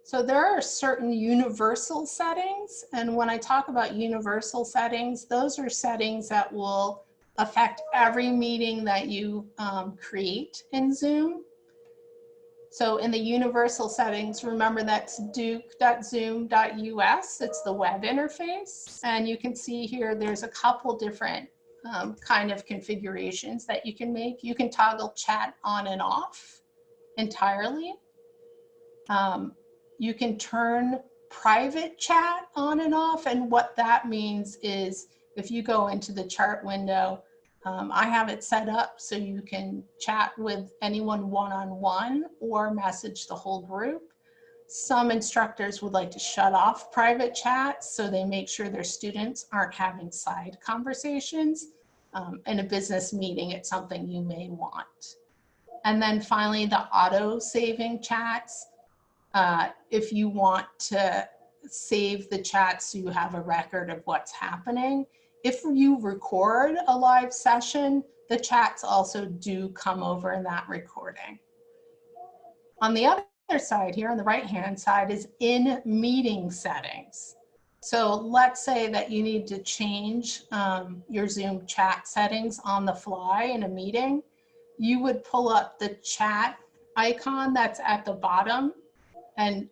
So there are certain universal settings, and when I talk about universal settings, those are settings that will affect every meeting that you create in Zoom. So in the universal settings, remember that's duke.zoom.us, it's the web interface, and you can see here there's a couple different kind of configurations that you can make. You can toggle chat on and off entirely. You can turn private chat on and off, and what that means is if you go into the chart window, I have it set up so you can chat with anyone one-on-one or message the whole group. Some instructors would like to shut off private chat so they make sure their students aren't having side conversations. In a business meeting, it's something you may want. And then finally, the auto saving chats. If you want to save the chat so you have a record of what's happening. If you record a live session, the chats also do come over in that recording. On the other side here, on the right-hand side, is in meeting settings. So let's say that you need to change your Zoom chat settings on the fly in a meeting. You would pull up the chat icon that's at the bottom, and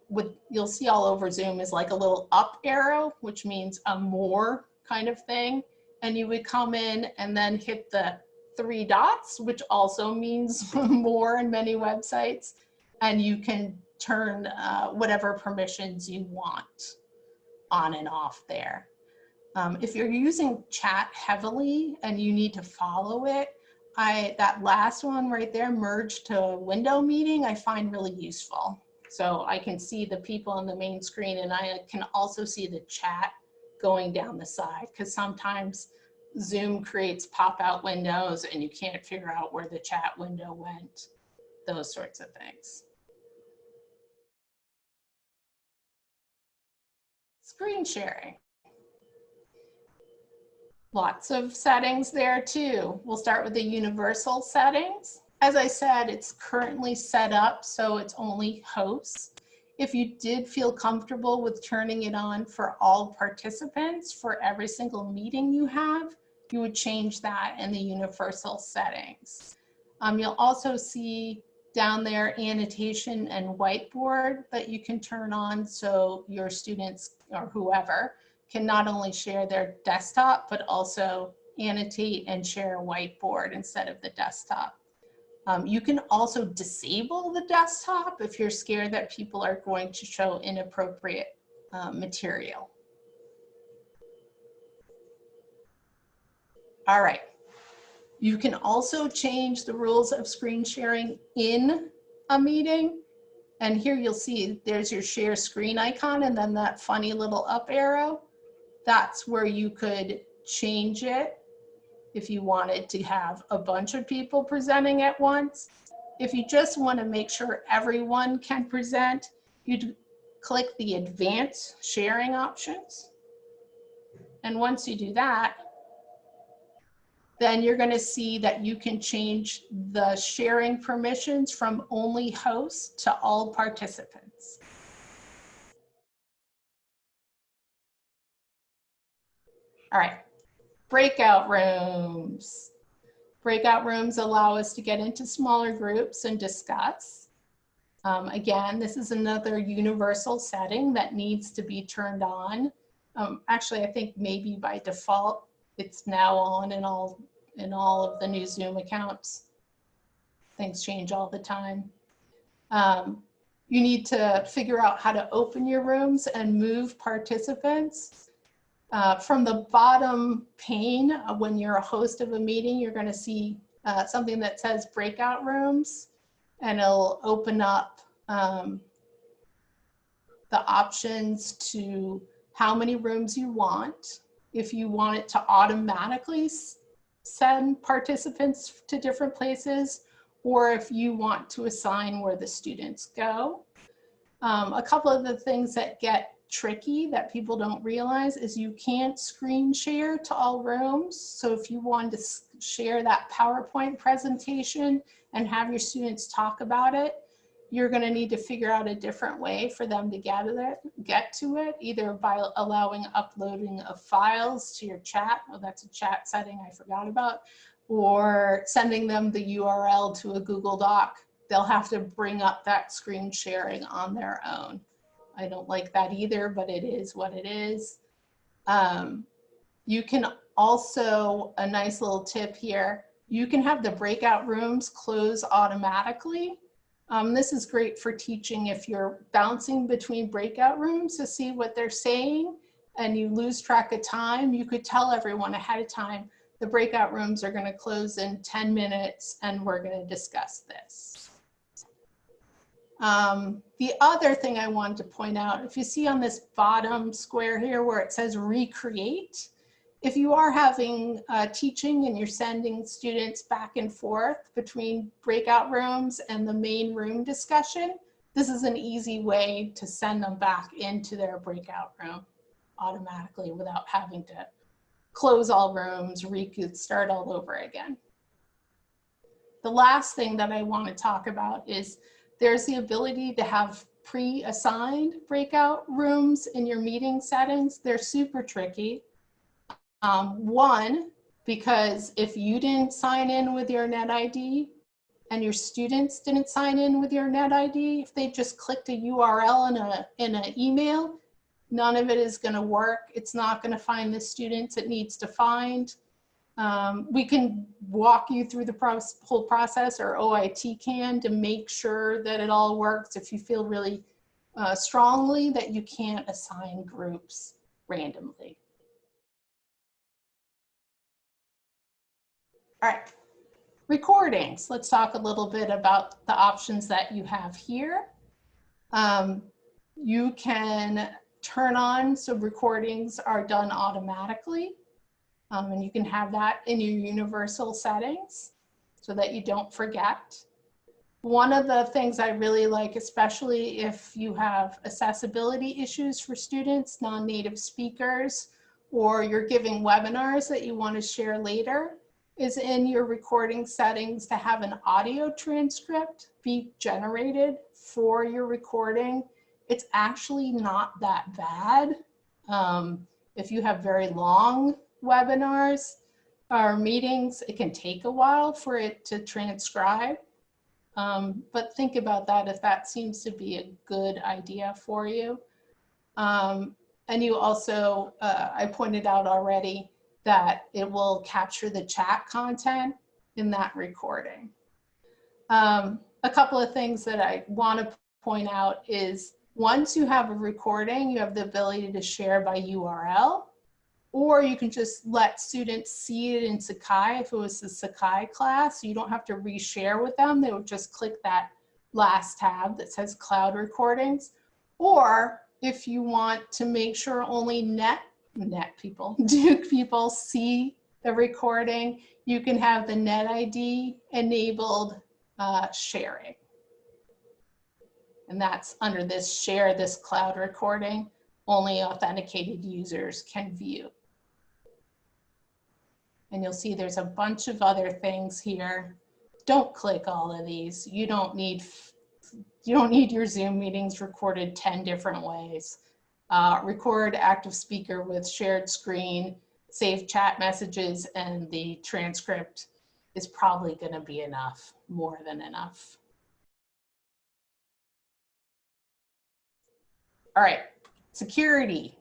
you'll see all over Zoom is like a little up arrow, which means a more kind of thing. And you would come in and then hit the 3 dots, which also means more in many websites. And you can turn whatever permissions you want on and off there. If you're using chat heavily and you need to follow it, that last one right there, merge to window meeting, I find really useful. So I can see the people on the main screen, and I can also see the chat going down the side, because sometimes Zoom creates pop-out windows and you can't figure out where the chat window went, those sorts of things. Screen sharing. Lots of settings there too. We'll start with the universal settings. As I said, it's currently set up so it's only hosts. If you did feel comfortable with turning it on for all participants for every single meeting you have, you would change that in the universal settings. You'll also see down there annotation and whiteboard that you can turn on so your students or whoever can not only share their desktop, but also annotate and share a whiteboard instead of the desktop. You can also disable the desktop if you're scared that people are going to show inappropriate material. All right. You can also change the rules of screen sharing in a meeting. And here you'll see there's your share screen icon and then that funny little up arrow. That's where you could change it if you wanted to have a bunch of people presenting at once. If you just want to make sure everyone can present, you'd click the advanced sharing options. And once you do that, then you're going to see that you can change the sharing permissions from only hosts to all participants. All right. Breakout rooms. Breakout rooms allow us to get into smaller groups and discuss. Again, this is another universal setting that needs to be turned on. Actually, I think maybe by default, it's now on in all of the new Zoom accounts. Things change all the time. You need to figure out how to open your rooms and move participants. From the bottom pane, when you're a host of a meeting, you're going to see something that says breakout rooms, and it'll open up the options to how many rooms you want. If you want it to automatically send participants to different places, or if you want to assign where the students go. A couple of the things that get tricky that people don't realize is you can't screen share to all rooms. So if you wanted to share that PowerPoint presentation and have your students talk about it, you're going to need to figure out a different way for them to get to it, either by allowing uploading of files to your chat. Oh, that's a chat setting I forgot about. Or sending them the URL to a Google Doc. They'll have to bring up that screen sharing on their own. I don't like that either, but it is what it is. You can also, a nice little tip here, you can have the breakout rooms close automatically. This is great for teaching if you're bouncing between breakout rooms to see what they're saying and you lose track of time. You could tell everyone ahead of time, the breakout rooms are going to close in 10 minutes and we're going to discuss this. The other thing I wanted to point out, if you see on this bottom square here where it says recreate, if you are having teaching and you're sending students back and forth between breakout rooms and the main room discussion, this is an easy way to send them back into their breakout room automatically without having to close all rooms, start all over again. The last thing that I want to talk about is there's the ability to have pre-assigned breakout rooms in your meeting settings. They're super tricky. One, because if you didn't sign in with your NetID and your students didn't sign in with your NetID, if they just clicked a URL in an email, none of it is going to work. It's not going to find the students it needs to find. We can walk you through the whole process, or OIT can, to make sure that it all works if you feel really strongly that you can't assign groups randomly. All right, recordings. Let's talk a little bit about the options that you have here. You can turn on so recordings are done automatically. And you can have that in your universal settings so that you don't forget. One of the things I really like, especially if you have accessibility issues for students, non-native speakers, or you're giving webinars that you want to share later, is in your recording settings to have an audio transcript be generated for your recording. It's actually not that bad. If you have very long webinars or meetings, it can take a while for it to transcribe. But think about that if that seems to be a good idea for you. And you also, I pointed out already that it will capture the chat content in that recording. A couple of things that I want to point out is once you have a recording, you have the ability to share by URL, or you can just let students see it in Sakai if it was a Sakai class. So you don't have to reshare with them. They would just click that last tab that says cloud recordings. Or if you want to make sure only Duke people see the recording, you can have the NetID enabled sharing. And that's under this share this cloud recording, only authenticated users can view. And you'll see there's a bunch of other things here. Don't click all of these. You don't need your Zoom meetings recorded 10 different ways. Record active speaker with shared screen, save chat messages, and the transcript is probably going to be enough, more than enough. All right, security.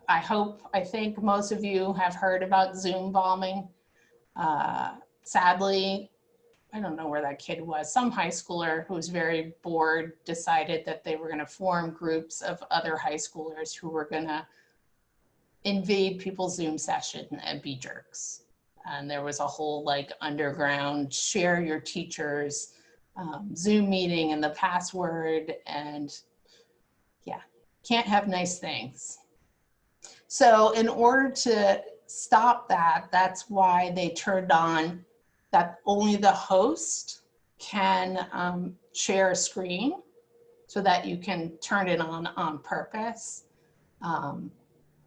I think most of you have heard about Zoom bombing. Sadly, I don't know where that kid was. Some high schooler who was very bored decided that they were going to form groups of other high schoolers who were going to invade people's Zoom session and be jerks. And there was a whole like underground share your teacher's Zoom meeting and the password, and yeah, can't have nice things. So in order to stop that, that's why they turned on that only the host can share a screen so that you can turn it on purpose.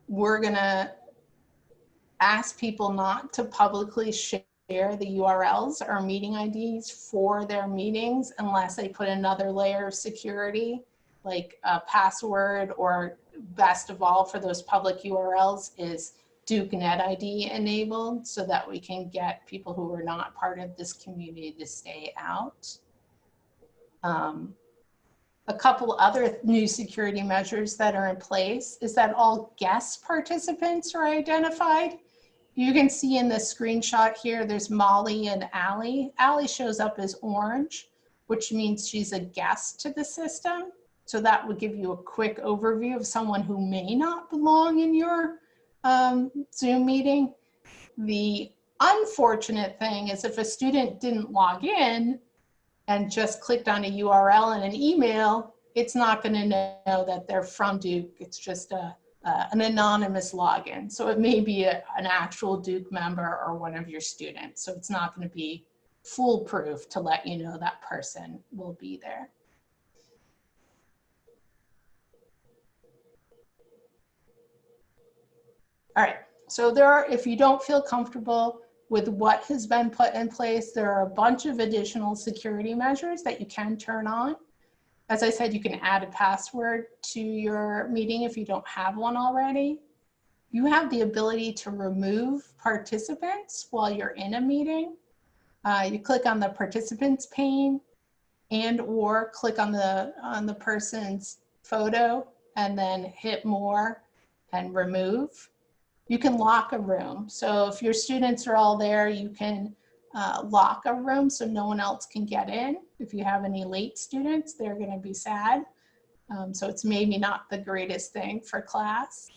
We're gonna ask people not to publicly share the URLs or meeting IDs for their meetings unless they put another layer of security, like a password, or best of all for those public URLs is Duke NetID enabled, so that we can get people who are not part of this community to stay out. A couple other new security measures that are in place is that all guest participants are identified. You can see in the screenshot here, there's Molly and Allie. Allie shows up as orange, which means she's a guest to the system. So that would give you a quick overview of someone who may not belong in your Zoom meeting. The unfortunate thing is if a student didn't log in and just clicked on a URL and an email, it's not going to know that they're from Duke. It's just an anonymous login. So it may be an actual Duke member or one of your students. So it's not going to be foolproof to let you know that person will be there. All right, so if you don't feel comfortable with what has been put in place, there are a bunch of additional security measures that you can turn on. As I said, you can add a password to your meeting if you don't have one already. You have the ability to remove participants while you're in a meeting. You click on the participants pane and or click on the person's photo and then hit more and remove. You can lock a room. So if your students are all there, you can lock a room so no one else can get in. If you have any late students, they're going to be sad. So it's maybe not the greatest thing for class.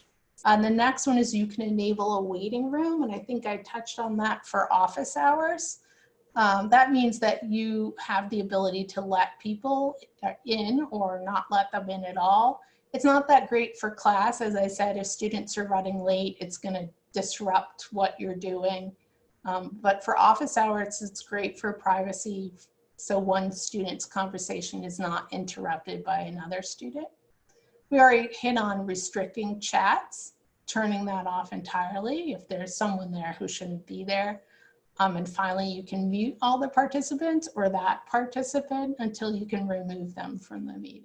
And the next one is you can enable a waiting room. And I think I touched on that for office hours. That means that you have the ability to let people in or not let them in at all. It's not that great for class. As I said, if students are running late, it's going to disrupt what you're doing. But for office hours, it's great for privacy. So one student's conversation is not interrupted by another student. We already hit on restricting chats, turning that off entirely if there's someone there who shouldn't be there. And finally, you can mute all the participants or that participant until you can remove them from the meeting.